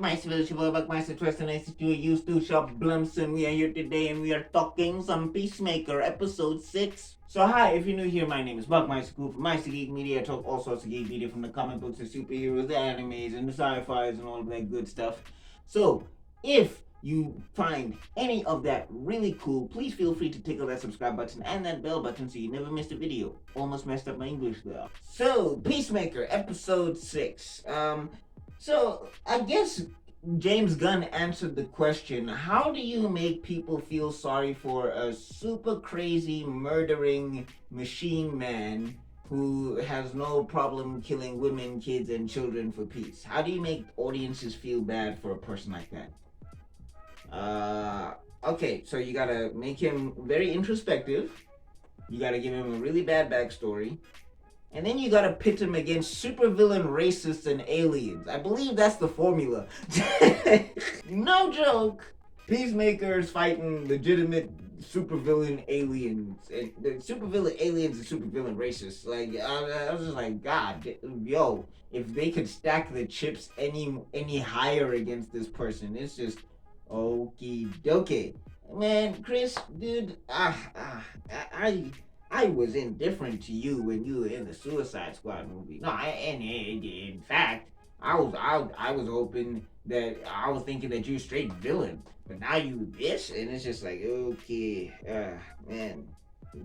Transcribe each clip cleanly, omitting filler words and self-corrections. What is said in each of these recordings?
Buckmeister, it's your boy Buckmeister, trust and I sit you used to shop Blumson. We are here today and we are talking some Peacemaker, episode 6. So hi, if you're new here, my name is Buckmeister Cool from Meister Geek Media. I talk all sorts of geek media from the comic books, the superheroes, the animes, and the sci-fis and all of that good stuff. So, if you find any of that really cool, please feel free to tickle that subscribe button and that bell button so you never miss a video. Almost messed up my English there. So, Peacemaker, episode 6. So I guess James Gunn answered the question, how do you make people feel sorry for a super crazy murdering machine man who has no problem killing women, kids, and children for peace? How do you make audiences feel bad for a person like that? Okay, so you gotta make him very introspective. You gotta give him a really bad backstory. And then you gotta pit him against supervillain racists and aliens. I believe that's the formula. No joke. Peacemaker's fighting legitimate supervillain aliens. And the supervillain aliens and supervillain racists. Like, I was just like, God, yo, if they could stack the chips any higher against this person, it's just okie dokie. Man, Chris, dude, I was indifferent to you when you were in the Suicide Squad movie. No, in fact, I was hoping that I was thinking that you were straight villain, but now you this, and it's just like, okay, man,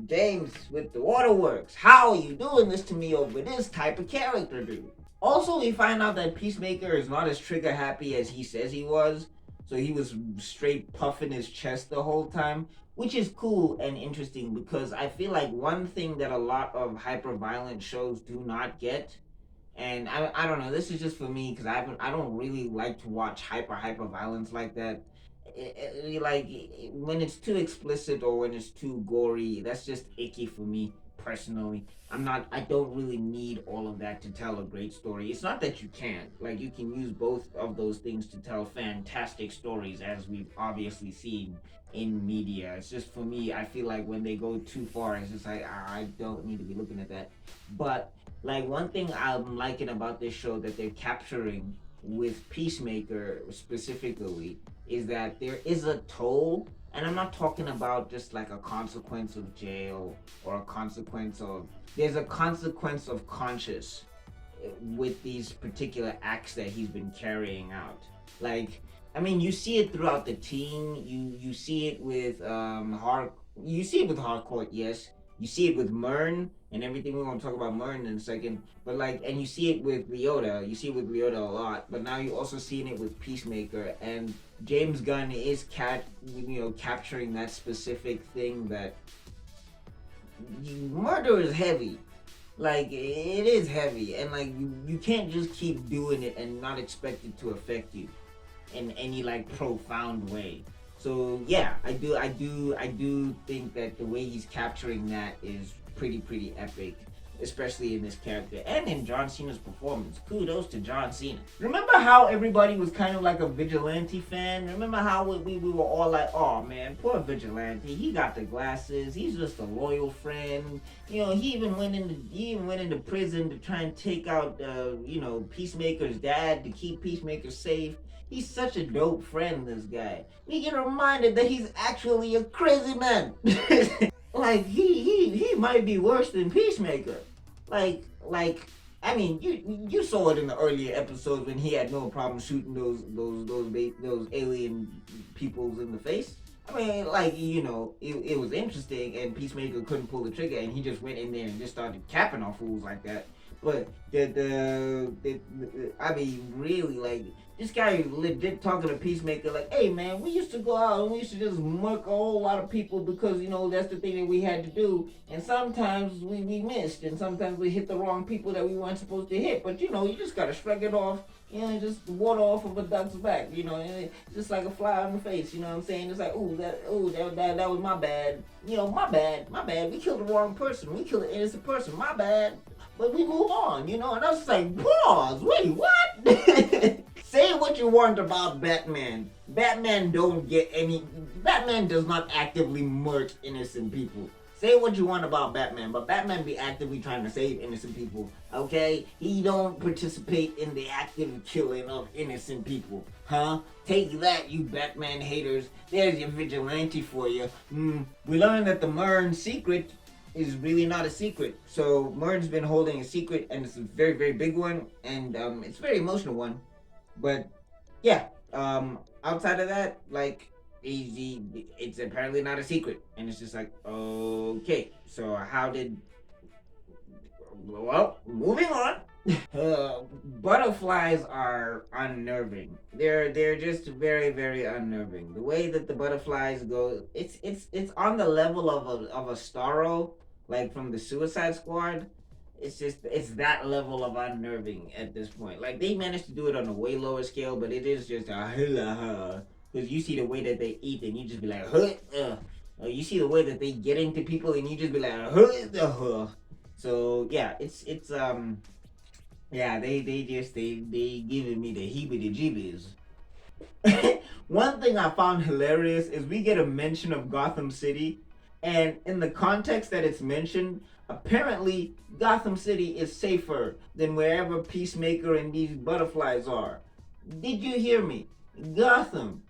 James with the waterworks, how are you doing this to me over this type of character, dude? Also, we find out that Peacemaker is not as trigger happy as he says he was, so he was straight puffing his chest the whole time. Which is cool and interesting because I feel like one thing that a lot of hyper-violent shows do not get, and I don't know, this is just for me because I don't really like to watch hyper-violence like that. Like when it's too explicit or when it's too gory, that's just icky for me personally. I don't really need all of that to tell a great story. It's not that you can't. Like, you can use both of those things to tell fantastic stories, as we've obviously seen in media. It's just, for me, I feel like when they go too far, it's just like, I don't need to be looking at that. But, like, one thing I'm liking about this show that they're capturing with Peacemaker specifically is that there is a toll. And I'm not talking about just like a consequence of jail or a consequence of... There's a consequence of conscience with these particular acts that he's been carrying out. Like, I mean, you see it throughout the team. You see it with you see it with Hardcore, yes. You see it with Murn and everything. We're gonna talk about Murn in a second. But like, and you see it with Leota. You see it with Leota a lot. But now you're also seeing it with Peacemaker. And James Gunn is capturing that specific thing that murder is heavy. Like, it is heavy, and like you can't just keep doing it and not expect it to affect you in any like profound way. So yeah, I do think that the way he's capturing that is pretty epic, especially in this character and in John Cena's performance. Kudos to John Cena. Remember how everybody was kind of like a Vigilante fan? Remember how we were all like, oh man, poor Vigilante, he got the glasses, he's just a loyal friend. You know, he even went into prison to try and take out Peacemaker's dad to keep Peacemaker safe. He's such a dope friend, this guy. We get reminded that he's actually a crazy man. Like, he might be worse than Peacemaker. Like, I mean, you saw it in the earlier episodes when he had no problem shooting those alien peoples in the face. I mean, like, you know, it was interesting, and Peacemaker couldn't pull the trigger, and he just went in there and just started capping on fools like that. But I mean, really, like, this guy legit talking to Peacemaker like, hey man, we used to go out and we used to just murk a whole lot of people because, you know, that's the thing that we had to do. And sometimes we missed, and sometimes we hit the wrong people that we weren't supposed to hit. But, you know, you just gotta shrug it off, you know, just water off of a duck's back, you know, just like a fly on the face, you know what I'm saying? It's like, that was my bad. You know, my bad. We killed the wrong person. We killed an innocent person. My bad. But we move on, you know? And I was like, pause, wait, what? Say what you want about Batman. Batman does not actively murk innocent people. say what you want about Batman, but Batman be actively trying to save innocent people, okay? He don't participate in the active killing of innocent people, huh? Take that, you Batman haters. There's your vigilante for you. We learned that the Murn secret is really not a secret. So Murn's been holding a secret, and it's a very, very big one, and it's a very emotional one. But yeah, outside of that, like, it's apparently not a secret, and it's just like, okay, so how did? Well, moving on. Butterflies are unnerving. They're just very, very unnerving. The way that the butterflies go, it's on the level of a Starro, like from the Suicide Squad. It's that level of unnerving at this point. Like, they managed to do it on a way lower scale, but it is just a because you see the way that they eat, and you just be like, you see the way that they get into people, and you just be like, So yeah, it's yeah, they giving me the heebie jeebies. One thing I found hilarious is we get a mention of Gotham City, and in the context that it's mentioned, apparently Gotham City is safer than wherever Peacemaker and these butterflies are. Did you hear me? Gotham.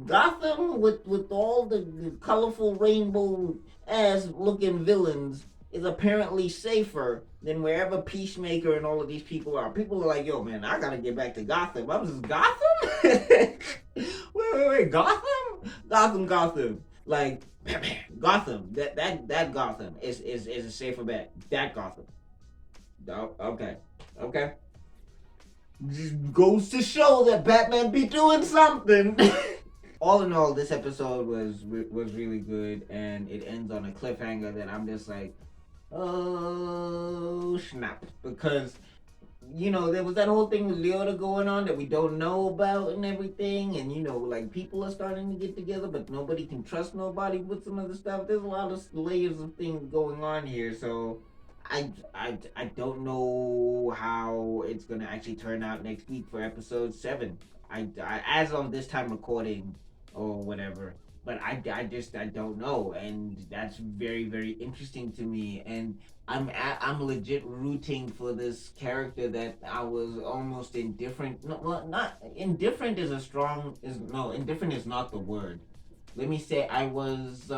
Gotham with all the colorful rainbow ass looking villains is apparently safer than wherever Peacemaker and all of these people are. People are like, yo, man, I gotta get back to Gotham. I was just Gotham? wait, Gotham? Gotham. Like, Gotham. That Gotham is a safer bet. That Gotham. Oh, okay. Just goes to show that Batman be doing something. All in all, this episode was really good, and it ends on a cliffhanger that I'm just like, oh snap, because there was that whole thing with Leota going on that we don't know about and everything, and like, people are starting to get together, but nobody can trust nobody with some of the stuff. There's a lot of layers of things going on here, so I don't know how it's gonna actually turn out next week for episode 7. I as of this time recording or whatever, but I don't know, and that's very, very interesting to me, and I'm legit rooting for this character that I was almost indifferent. No, well, not indifferent is a strong is no indifferent is not the word. Let me say I was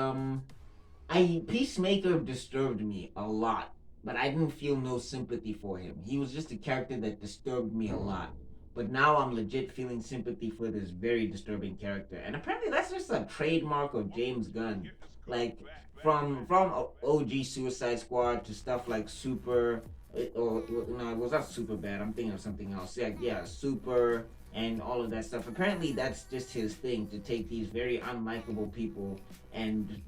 Peacemaker disturbed me a lot, but I didn't feel no sympathy for him. He was just a character that disturbed me a lot. But now I'm legit feeling sympathy for this very disturbing character. And apparently that's just a trademark of James Gunn. Like, from OG Suicide Squad to stuff like Super, or no, it was not Super Bad. I'm thinking of something else. Yeah, Super and all of that stuff. Apparently that's just his thing, to take these very unlikable people and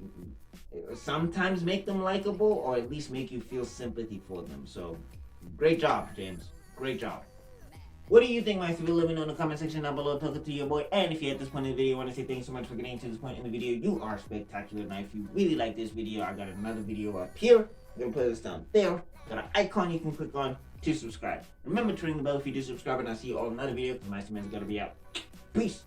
sometimes make them likable, or at least make you feel sympathy for them. So, great job, James. Great job. What do you think, my civil? Let me know in the comment section down below. Talk it to your boy. And if you're at this point in the video, I want to say thanks so much for getting to this point in the video. You are spectacular. Now, if you really like this video, I got another video up here. I'm going to put this down there. Got an icon you can click on to subscribe. Remember to ring the bell if you do subscribe, and I'll see you all in another video, because my man's going to be out. Peace.